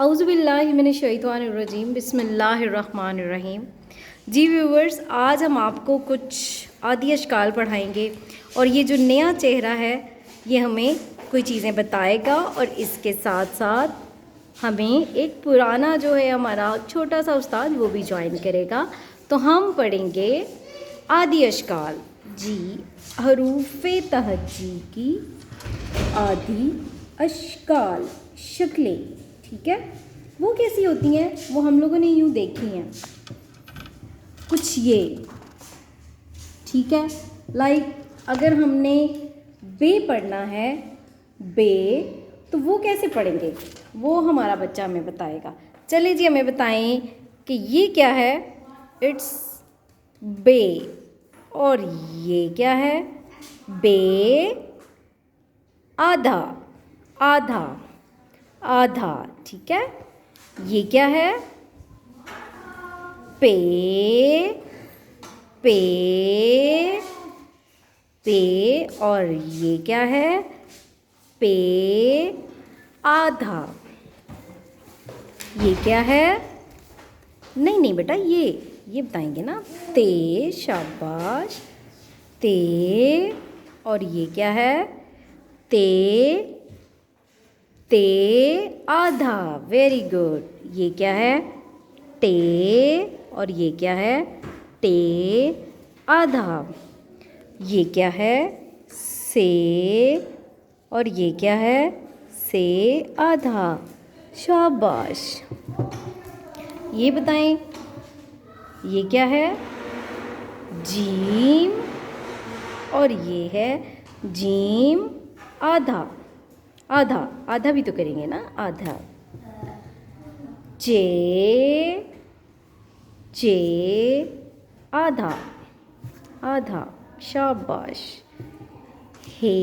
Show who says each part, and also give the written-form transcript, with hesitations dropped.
Speaker 1: औज़ुबिल्लाहिमिनश्शैतानिर्रजीम बिस्मिल्लाहिर्रहमानिर्रहीम। जी व्यूवर्स, आज हम आपको कुछ आदि अशकाल पढ़ाएंगे और ये जो नया चेहरा है ये हमें कोई चीज़ें बताएगा और इसके साथ साथ हमें एक पुराना जो है हमारा छोटा सा उस्ताद वो भी ज्वाइन करेगा। तो हम पढ़ेंगे आदि अशकाल। जी, हरूफ़े तहज्जी की आदि अशकाल शक्लें, ठीक है। वो कैसी होती हैं वो हम लोगों ने यूँ देखी हैं, कुछ ये, ठीक है। लाइक अगर हमने बे पढ़ना है, बे, तो वो कैसे पढ़ेंगे वो हमारा बच्चा हमें बताएगा। चलिए जी, हमें बताएं कि ये क्या है। इट्स बे। और ये क्या है? बे आधा, आधा, आधा, ठीक है। ये क्या है? पे, पे, पे। और ये क्या है? पे आधा। ये क्या है? नहीं नहीं बेटा, ये बताएंगे ना। ते, शाबाश, ते। और ये क्या है? ते, ते आधा, वेरी गुड। ये क्या है? टे। और ये क्या है? टे आधा। ये क्या है? से। और ये क्या है? से आधा। शाबाश। ये बताएं, ये क्या है? जीम। और ये है जीम आधा, आधा, आधा भी तो करेंगे ना, आधा। जे, जे आधा, आधा, शाबाश। हे,